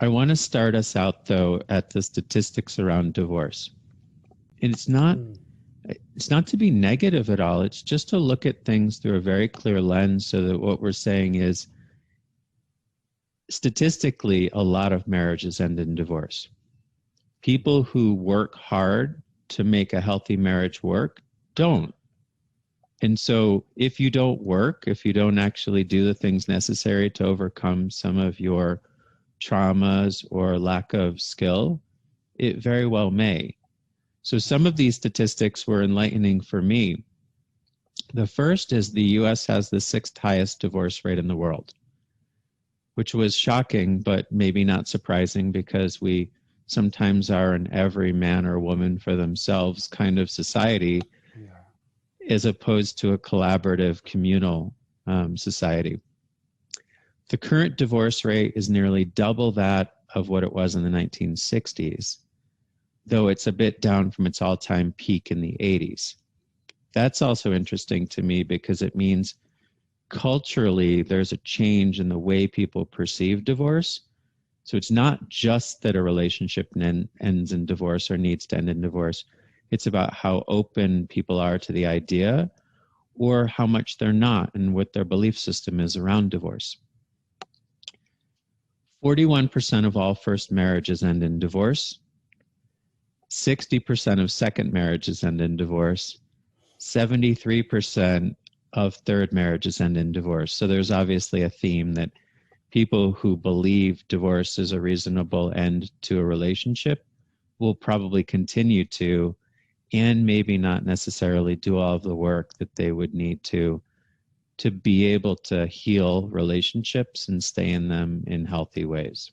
I want to start us out, though, at the statistics around divorce. And it's not to be negative at all. It's just to look at things through a very clear lens so that what we're saying is statistically, a lot of marriages end in divorce. People who work hard to make a healthy marriage work don't. And so if you don't work, if you don't actually do the things necessary to overcome some of your traumas or lack of skill, it very well may. So some of these statistics were enlightening for me. The first is the US has the 6th highest divorce rate in the world, which was shocking, but maybe not surprising because we sometimes are an every man or woman for themselves kind of society, as opposed to a collaborative communal society. The current divorce rate is nearly double that of what it was in the 1960s, though it's a bit down from its all-time peak in the 80s. That's also interesting to me because it means culturally there's a change in the way people perceive divorce. So it's not just that a relationship ends in divorce or needs to end in divorce. It's about how open people are to the idea or how much they're not and what their belief system is around divorce. 41% of all first marriages end in divorce. 60% of second marriages end in divorce. 73% of third marriages end in divorce. So there's obviously a theme that people who believe divorce is a reasonable end to a relationship will probably continue to, and maybe not necessarily do all of the work that they would need to be able to heal relationships and stay in them in healthy ways.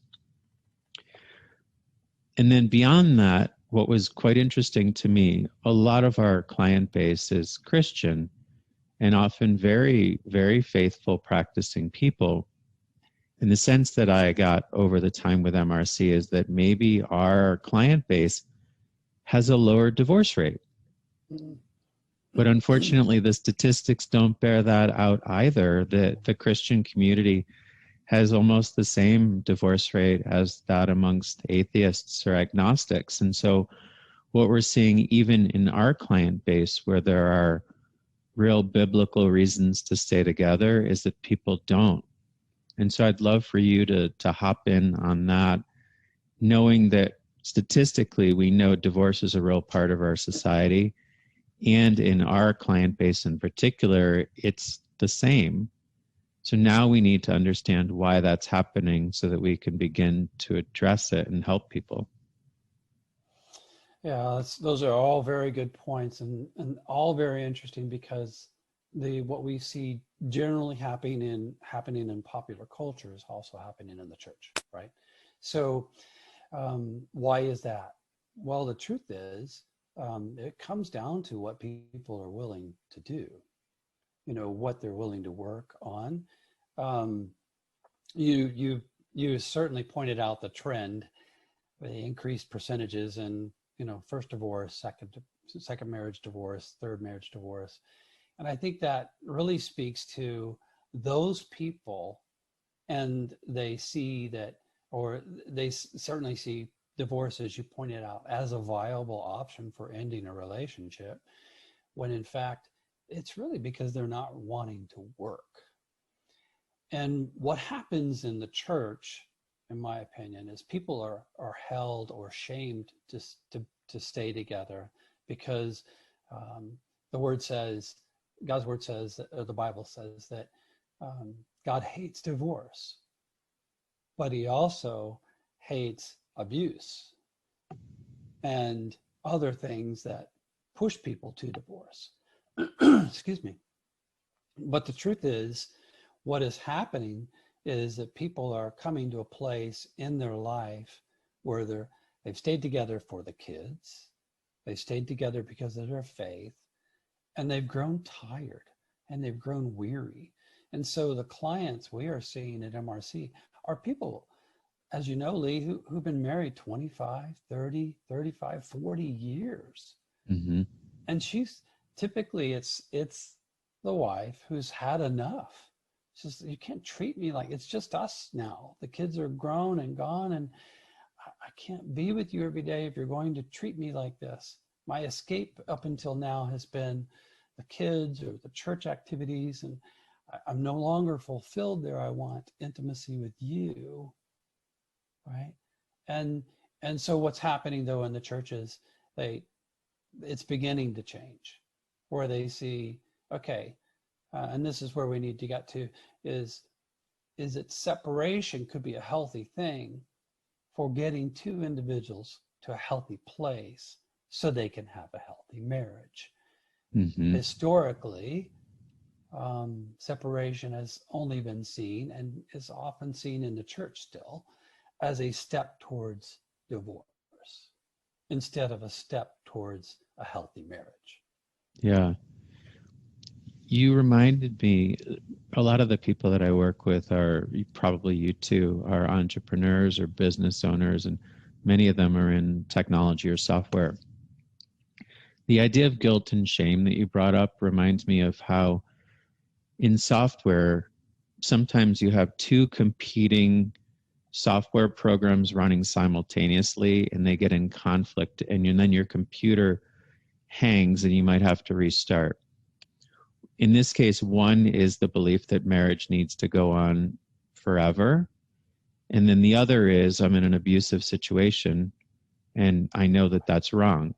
And then beyond that, what was quite interesting to me, a lot of our client base is Christian and often very, very faithful practicing people. And the sense that I got over the time with MRC is that maybe our client base has a lower divorce rate. But unfortunately, the statistics don't bear that out either. The Christian community has almost the same divorce rate as that amongst atheists or agnostics. And so what we're seeing even in our client base where there are real biblical reasons to stay together is that people don't. And so I'd love for you to hop in on that, knowing that statistically we know divorce is a real part of our society. And in our client base in particular, it's the same. So now we need to understand why that's happening so that we can begin to address it and help people. Yeah, those are all very good points and all very interesting because what we see generally happening in popular culture is also happening in the church, right? So why is that? Well, the truth is it comes down to what people are willing to do, what they're willing to work on. You certainly pointed out the trend, the increased percentages in first divorce, second marriage divorce, third marriage divorce. And I think that really speaks to those people, and they see that, or they certainly see divorce, as you pointed out, as a viable option for ending a relationship, when in fact, it's really because they're not wanting to work. And what happens in the church, in my opinion, is people are held or shamed to stay together because God's word says, or the Bible says that God hates divorce, but he also hates abuse and other things that push people to divorce. Excuse me. But the truth is, what is happening is that people are coming to a place in their life where they've stayed together for the kids, they've stayed together because of their faith, and they've grown tired and they've grown weary. And so the clients we are seeing at MRC are people, as you know, Lee, who've been married 25, 30, 35, 40 years. Mm-hmm. And she's typically, it's the wife who's had enough. It's just, you can't treat me like, it's just us now. The kids are grown and gone, and I can't be with you every day if you're going to treat me like this. My escape up until now has been the kids or the church activities, and I'm no longer fulfilled there. I want intimacy with you, right? And so what's happening though in the churches, it's beginning to change, where they see, okay, and this is where we need to get to, is that separation could be a healthy thing for getting two individuals to a healthy place so they can have a healthy marriage. Mm-hmm. Historically, separation has only been seen, and is often seen in the church still, as a step towards divorce instead of a step towards a healthy marriage. Yeah. You reminded me, a lot of the people that I work with are, probably you too, are entrepreneurs or business owners, and many of them are in technology or software. The idea of guilt and shame that you brought up reminds me of how in software, sometimes you have two competing software programs running simultaneously, and they get in conflict, and then your computer hangs and you might have to restart. In this case, one is the belief that marriage needs to go on forever. And then the other is, I'm in an abusive situation and I know that that's wrong.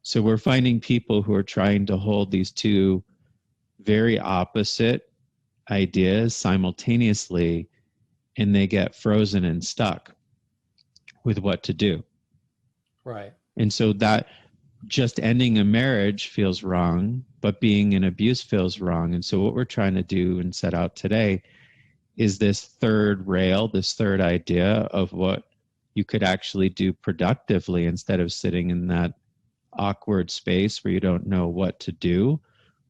So we're finding people who are trying to hold these two very opposite ideas simultaneously, and they get frozen and stuck with what to do. Right. And so that just ending a marriage feels wrong, but being in abuse feels wrong. And so what we're trying to do and set out today is this third rail, this third idea of what you could actually do productively instead of sitting in that awkward space where you don't know what to do.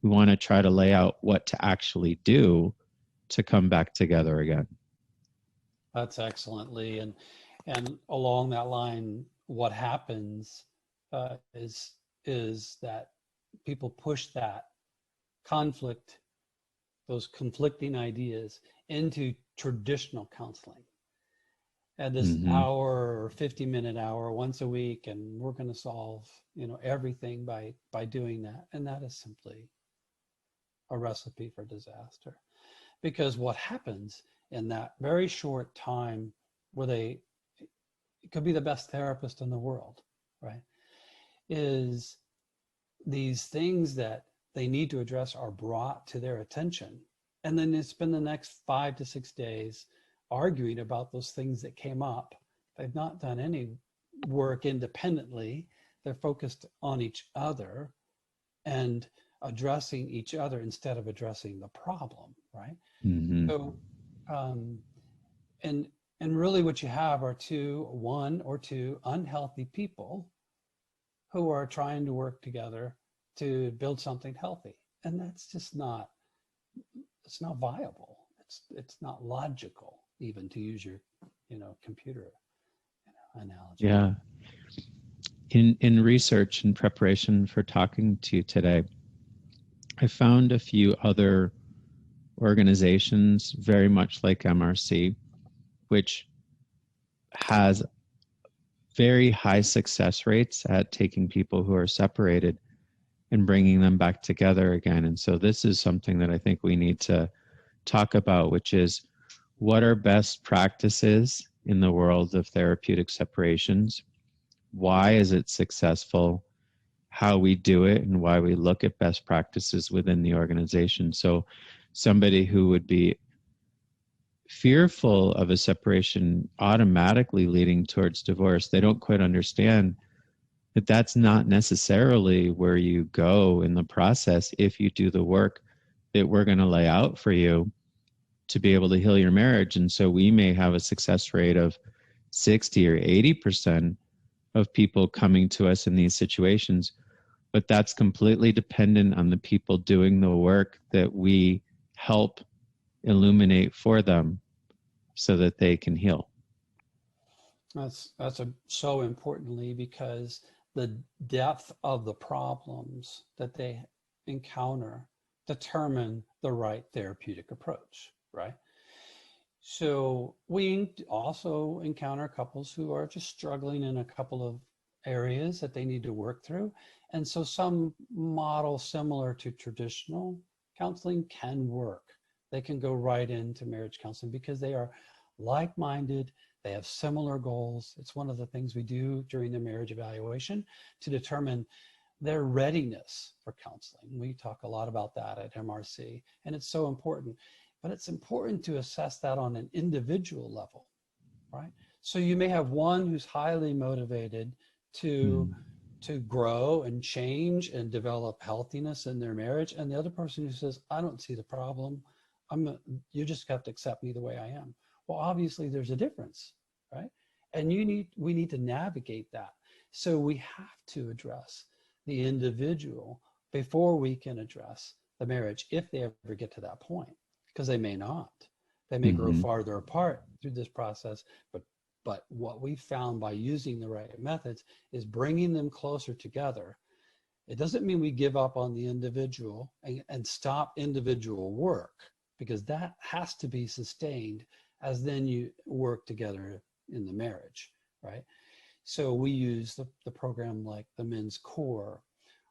We want to try to lay out what to actually do to come back together again. That's excellent, Lee. And along that line, what happens is that people push that conflict, those conflicting ideas, into traditional counseling. And this hour or 50-minute hour once a week, and we're going to solve, everything by doing that. And that is simply a recipe for disaster. Because what happens in that very short time where it could be the best therapist in the world, right, is these things that they need to address are brought to their attention. And then they spend the next 5 to 6 days arguing about those things that came up. They've not done any work independently. They're focused on each other and addressing each other instead of addressing the problem, right? Mm-hmm. So, and really what you have are one or two unhealthy people who are trying to work together to build something healthy. And that's just it's not viable. It's not logical, even, to use your, computer analogy. Yeah. In research and preparation for talking to you today, I found a few other organizations very much like MRC, which has very high success rates at taking people who are separated and bringing them back together again. And so this is something that I think we need to talk about, which is, what are best practices in the world of therapeutic separations? Why is it successful? How we do it, and why we look at best practices within the organization. So somebody who would be fearful of a separation automatically leading towards divorce, they don't quite understand that that's not necessarily where you go in the process if you do the work that we're going to lay out for you to be able to heal your marriage. And so we may have a success rate of 60 or 80% of people coming to us in these situations, but that's completely dependent on the people doing the work that we help illuminate for them so that they can heal. That's so importantly, because the depth of the problems that they encounter determine the right therapeutic approach. right? So we also encounter couples who are just struggling in a couple of areas that they need to work through. And so some model similar to traditional counseling can work. They can go right into marriage counseling because they are like-minded, they have similar goals. It's one of the things we do during the marriage evaluation to determine their readiness for counseling. We talk a lot about that at MRC, and it's so important. But it's important to assess that on an individual level, right? So you may have one who's highly motivated to grow and change and develop healthiness in their marriage, and the other person who says, I don't see the problem. You just have to accept me the way I am. Well, obviously there's a difference, right? And we need to navigate that. So we have to address the individual before we can address the marriage, if they ever get to that point, because they may not. They may grow farther apart through this process, but what we found by using the right methods is bringing them closer together. It doesn't mean we give up on the individual and stop individual work, because that has to be sustained as then you work together in the marriage, right? So we use the program like the Men's Core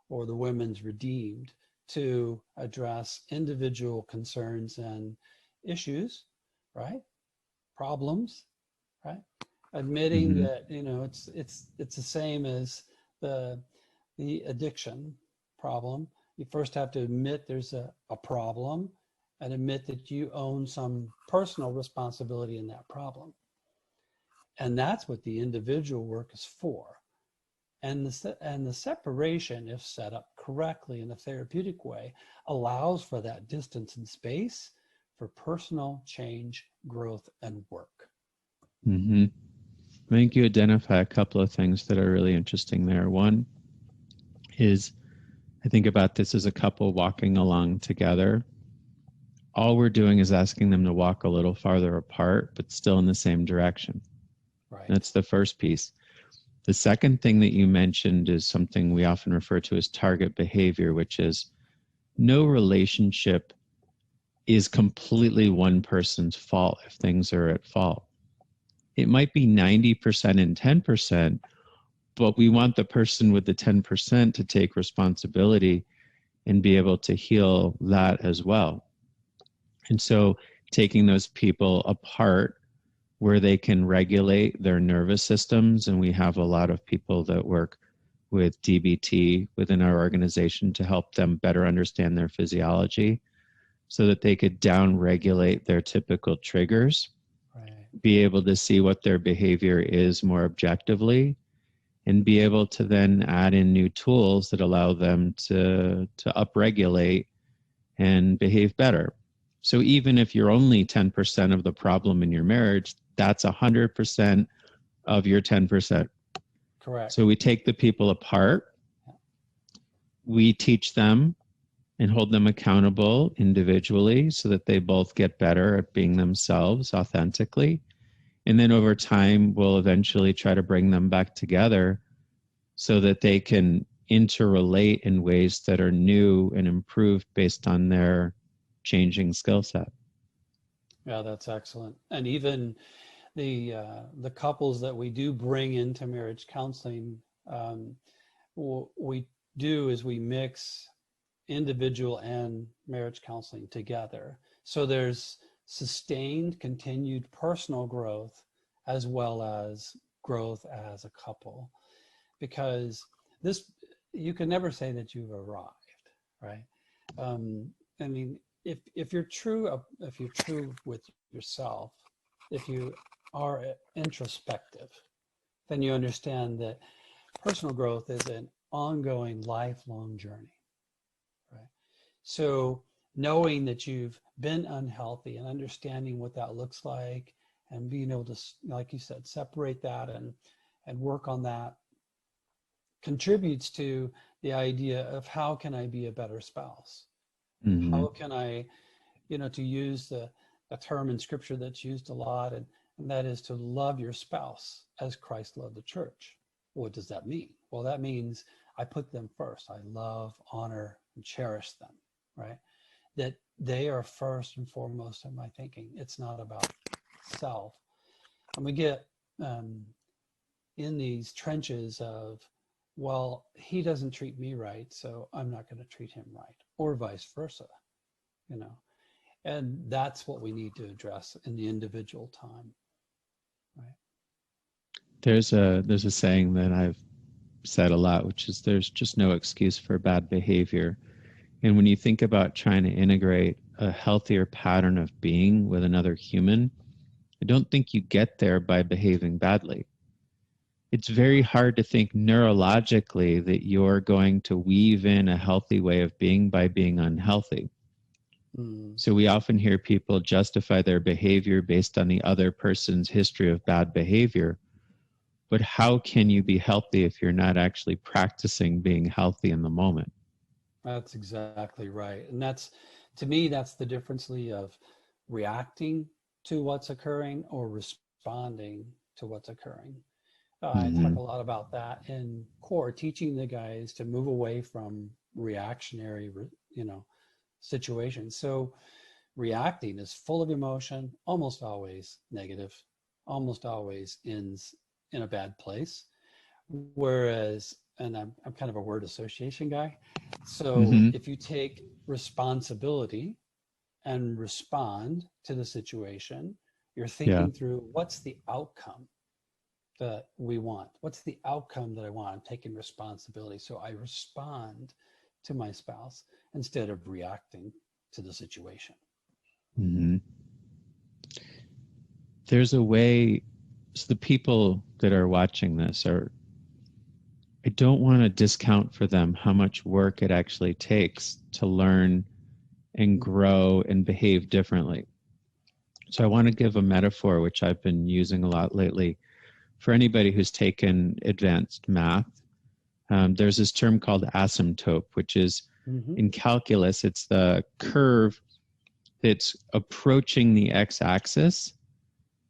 or the Women's Redeemed to address individual concerns and issues, right? Problems, right? Admitting that, you know, it's the same as the addiction problem. You first have to admit there's a problem and admit that you own some personal responsibility in that problem. And that's what the individual work is for. And the separation, if set up correctly in a therapeutic way, allows for that distance and space for personal change, growth, and work. I think you identify a couple of things that are really interesting there. One is, I think about this as a couple walking along together. All we're doing is asking them to walk a little farther apart, but still in the same direction. Right. That's the first piece. The second thing that you mentioned is something we often refer to as target behavior, which is no relationship is completely one person's fault if things are at fault. It might be 90% and 10%, but we want the person with the 10% to take responsibility and be able to heal that as well. And so taking those people apart where they can regulate their nervous systems, and we have a lot of people that work with DBT within our organization to help them better understand their physiology so that they could down-regulate their typical triggers, be able to see what their behavior is more objectively, and be able to then add in new tools that allow them to upregulate and behave better. So even if you're only 10% of the problem in your marriage, that's 100% of your 10%. Correct. So we take the people apart, we teach them and hold them accountable individually so that they both get better at being themselves authentically. And then over time, we'll eventually try to bring them back together so that they can interrelate in ways that are new and improved based on their changing skill set. Yeah, that's excellent. And even the couples that we do bring into marriage counseling, what we do is we mix individual and marriage counseling together. So there's sustained, continued personal growth as well as growth as a couple, because you can never say that you've arrived, right? I mean, if you're true with yourself, if you are introspective, then you understand that personal growth is an ongoing, lifelong journey, right? So knowing that you've been unhealthy and understanding what that looks like and being able to, like you said, separate that and work on that contributes to the idea of how can I be a better spouse? How can I, to use the term in scripture that's used a lot, and that is to love your spouse as Christ loved the church. What does that mean? Well, that means I put them first. I love, honor, and cherish them, right? That they are first and foremost in my thinking. It's not about self. And we get in these trenches of, well, he doesn't treat me right, so I'm not going to treat him right, or vice versa, you know. And that's what we need to address in the individual time, right? There's a saying that I've said a lot, which is there's just no excuse for bad behavior. And when you think about trying to integrate a healthier pattern of being with another human, I don't think you get there by behaving badly. It's very hard to think neurologically that you're going to weave in a healthy way of being by being unhealthy. So we often hear people justify their behavior based on the other person's history of bad behavior. But how can you be healthy if you're not actually practicing being healthy in the moment? That's exactly right. And that's, to me, that's the difference, Lee, of reacting to what's occurring or responding to what's occurring. I talk a lot about that in core, teaching the guys to move away from reactionary, situations. So reacting is full of emotion, almost always negative, almost always ends in a bad place. Whereas, and I'm kind of a word association guy. So if you take responsibility and respond to the situation, you're thinking through, what's the outcome that we want? What's the outcome that I want? I'm taking responsibility. So I respond to my spouse instead of reacting to the situation. There's a way, so the people that are watching this are, I don't want to discount for them how much work it actually takes to learn and grow and behave differently. So I want to give a metaphor, which I've been using a lot lately. For anybody who's taken advanced math, there's this term called asymptote, which is in calculus, it's the curve that's approaching the x-axis,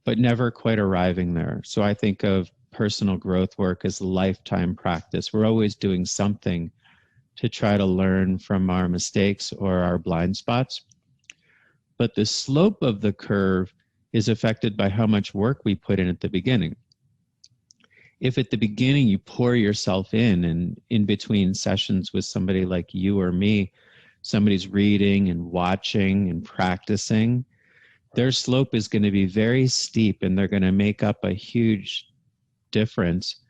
but never quite arriving there. So I think of personal growth work as lifetime practice. We're always doing something to try to learn from our mistakes or our blind spots. But the slope of the curve is affected by how much work we put in at the beginning. If at the beginning you pour yourself in, and in between sessions with somebody like you or me, somebody's reading and watching and practicing, their slope is going to be very steep, and they're going to make up a huge difference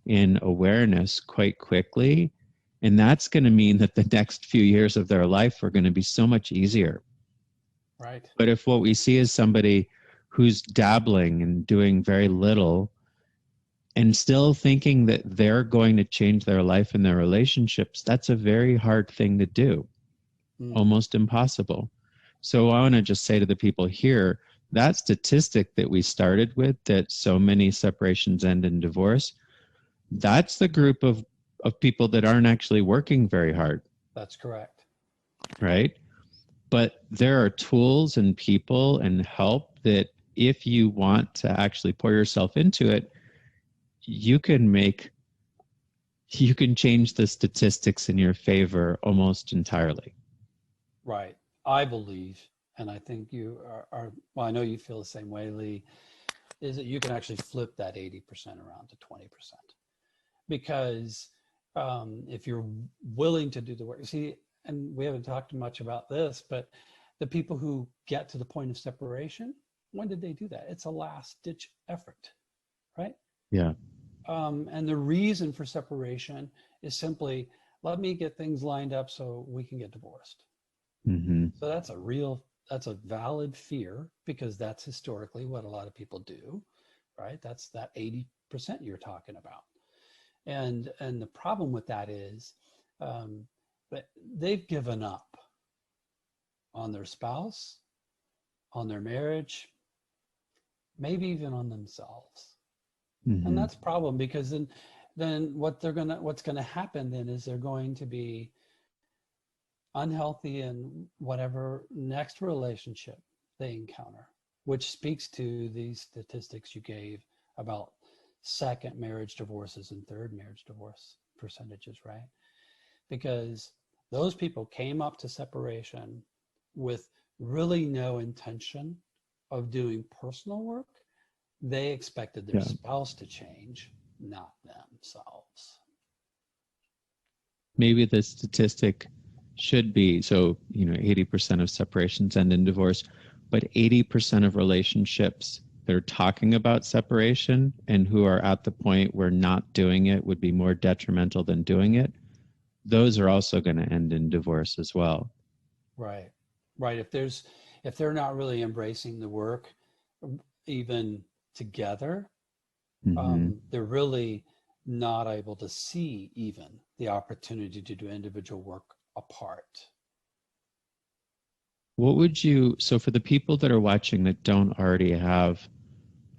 in awareness quite quickly. And that's going to mean that the next few years of their life are going to be so much easier. Right. But if what we see is somebody who's dabbling and doing very little and still thinking that they're going to change their life and their relationships, that's a very hard thing to do, almost impossible. So I want to just say to the people here, that statistic that we started with, that so many separations end in divorce, that's the group of people that aren't actually working very hard. That's correct. Right? But there are tools and people and help that if you want to actually pour yourself into it, you can change the statistics in your favor almost entirely. Right. I believe, and I think you are, well, I know you feel the same way, Lee, is that you can actually flip that 80% around to 20%. Because if you're willing to do the work, see, and we haven't talked much about this, but the people who get to the point of separation, when did they do that? It's a last ditch effort, right? Yeah. And the reason for separation is simply, let me get things lined up so we can get divorced. So that's a valid fear, because that's historically what a lot of people do, right? That's that 80% you're talking about. And the problem with that is that they've given up on their spouse, on their marriage, maybe even on themselves. And that's a problem, because then what's going to happen then is they're going to be unhealthy in whatever next relationship they encounter, which speaks to these statistics you gave about second marriage divorces and third marriage divorce percentages, right? Because those people came up to separation with really no intention of doing personal work, they expected their Yeah. spouse to change, not themselves. Maybe the statistic should be, so, 80% of separations end in divorce, but 80% of relationships that are talking about separation and who are at the point where not doing it would be more detrimental than doing it, those are also going to end in divorce as well. Right. Right. If they're not really embracing the work even together, they're really not able to see even the opportunity to do individual work apart. What would you, so for the people that are watching that don't already have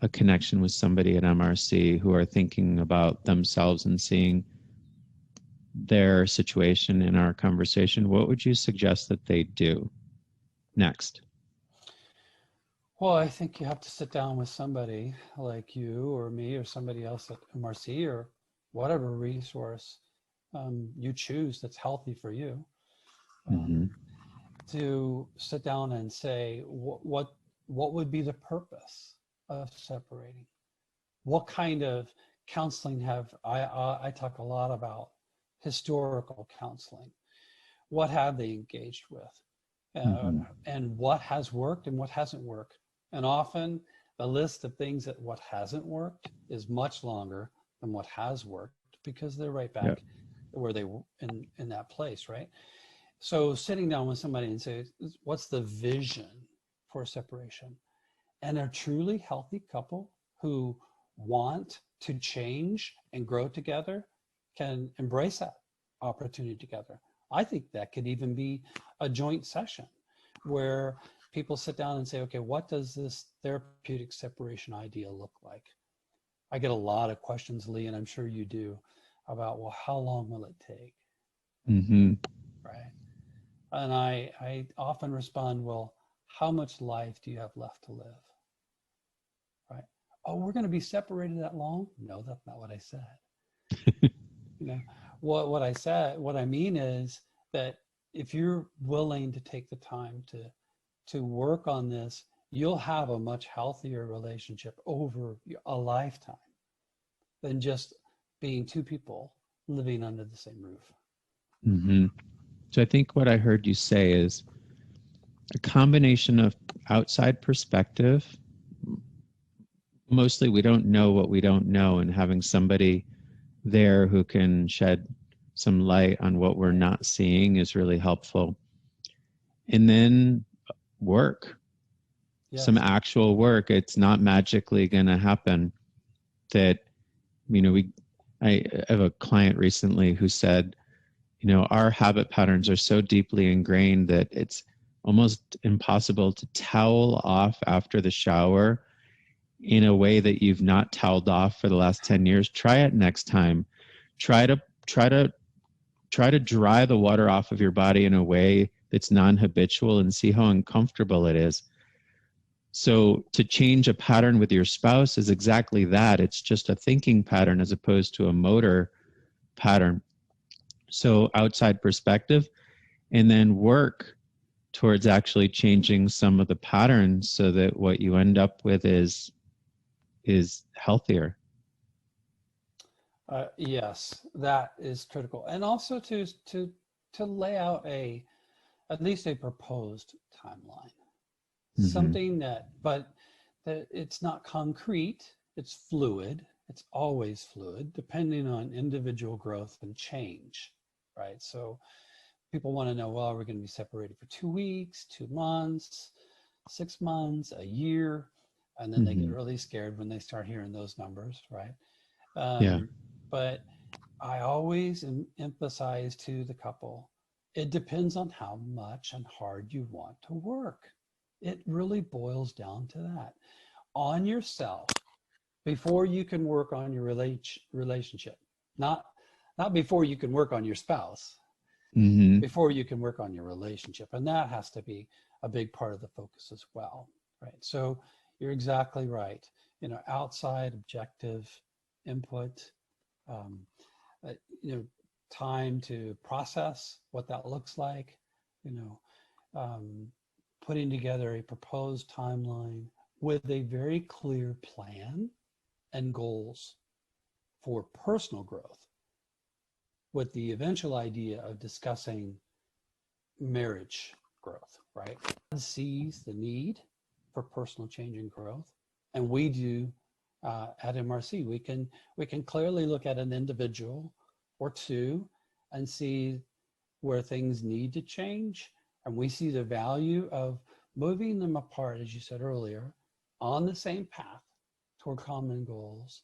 a connection with somebody at MRC who are thinking about themselves and seeing their situation in our conversation, what would you suggest that they do next? Well, I think you have to sit down with somebody like you or me or somebody else at MRC or whatever resource you choose that's healthy for you, to sit down and say, what would be the purpose of separating? What kind of counseling have I talk a lot about historical counseling. What have they engaged with? And what has worked and what hasn't worked? And often the list of things that what hasn't worked is much longer than what has worked, because they're right back where they were in that place, right? So sitting down with somebody and say, what's the vision for separation? And a truly healthy couple who want to change and grow together can embrace that opportunity together. I think that could even be a joint session where people sit down and say, okay, what does this therapeutic separation ideal look like? I get a lot of questions, Lee, and I'm sure you do, about, well, how long will it take? Right. And I often respond, well, how much life do you have left to live? Right. Oh, we're going to be separated that long? No, that's not what I said. You know, what I mean is that if you're willing to take the time to work on this, you'll have a much healthier relationship over a lifetime than just being two people living under the same roof. So I think what I heard you say is a combination of outside perspective. Mostly we don't know what we don't know, and having somebody there who can shed some light on what we're not seeing is really helpful. And then work. Yes. Some actual work. It's not magically going to happen. That, I have a client recently who said, our habit patterns are so deeply ingrained that it's almost impossible to towel off after the shower in a way that you've not toweled off for the last 10 years. Try it next time. Try to dry the water off of your body in a way that's non-habitual and see how uncomfortable it is. So to change a pattern with your spouse is exactly that. It's just a thinking pattern as opposed to a motor pattern. So outside perspective, and then work towards actually changing some of the patterns so that what you end up with is healthier. Yes, that is critical. And also to lay out at least a proposed timeline. Something that it's not concrete, it's fluid. It's always fluid, depending on individual growth and change, right? So people want to know, well, we're going to be separated for 2 weeks, 2 months, 6 months, a year, and then they get really scared when they start hearing those numbers, right? But I always emphasize to the couple, it depends on how much and hard you want to work. It really boils down to that. On yourself, before you can work on your relationship, not before you can work on your spouse, before you can work on your relationship. And that has to be a big part of the focus as well, right? So you're exactly right. Outside objective input, time to process what that looks like, putting together a proposed timeline with a very clear plan and goals for personal growth, with the eventual idea of discussing marriage growth, right? God sees the need for personal change and growth, and we do at MRC. We can clearly look at an individual or two and see where things need to change, and we see the value of moving them apart, as you said earlier, on the same path toward common goals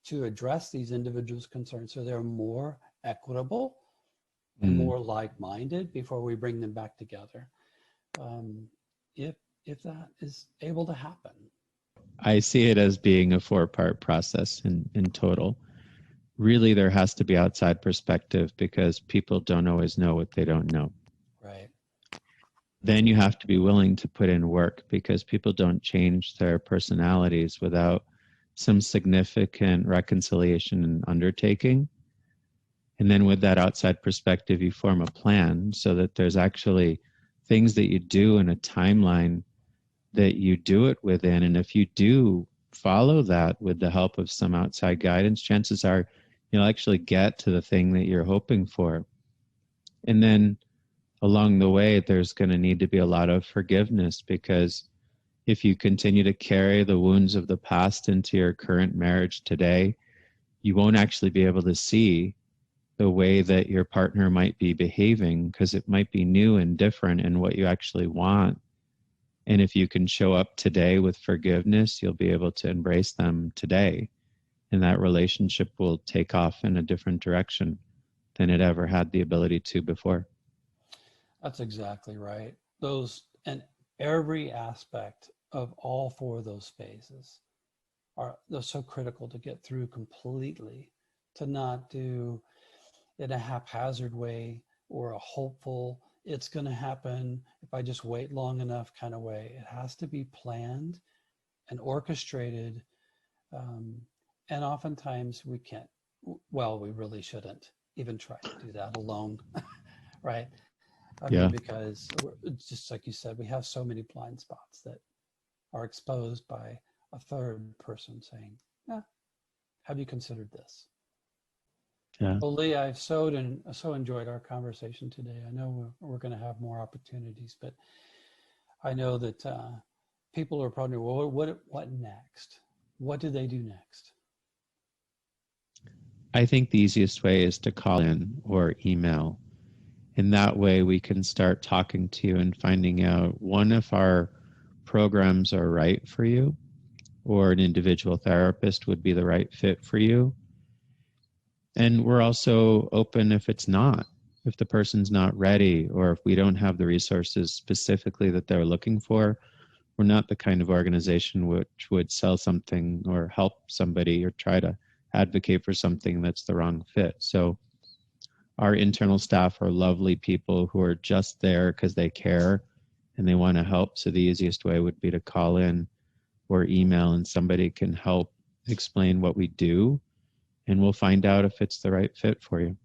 to address these individuals' concerns so they're more equitable and more like-minded before we bring them back together. If that is able to happen. I see it as being a 4-part process in total. Really, there has to be outside perspective because people don't always know what they don't know. Right. Then you have to be willing to put in work because people don't change their personalities without some significant reconciliation and undertaking. And then with that outside perspective, you form a plan so that there's actually things that you do in a timeline that you do it within. And if you do follow that with the help of some outside guidance, chances are you'll actually get to the thing that you're hoping for. And then along the way, there's going to need to be a lot of forgiveness, because if you continue to carry the wounds of the past into your current marriage today, you won't actually be able to see the way that your partner might be behaving, because it might be new and different in what you actually want. And if you can show up today with forgiveness, you'll be able to embrace them today. And that relationship will take off in a different direction than it ever had the ability to before. That's exactly right. Those, and every aspect of all 4 of those phases they're so critical to get through completely, to not do in a haphazard way or a hopeful, it's going to happen if I just wait long enough kind of way. It has to be planned and orchestrated. And oftentimes we can't, well, we really shouldn't even try to do that alone, right? I mean, because just like you said, we have so many blind spots that are exposed by a third person saying, have you considered this? Yeah. Well, Lee, I've so enjoyed our conversation today. I know we're going to have more opportunities, but I know that people are probably, well, what next? What do they do next? I think the easiest way is to call in or email. In that way, we can start talking to you and finding out, one, if our programs are right for you, or an individual therapist would be the right fit for you. And we're also open if it's not, if the person's not ready, or if we don't have the resources specifically that they're looking for. We're not the kind of organization which would sell something or help somebody or try to advocate for something that's the wrong fit. So our internal staff are lovely people who are just there because they care and they want to help. So the easiest way would be to call in or email, and somebody can help explain what we do, and we'll find out if it's the right fit for you.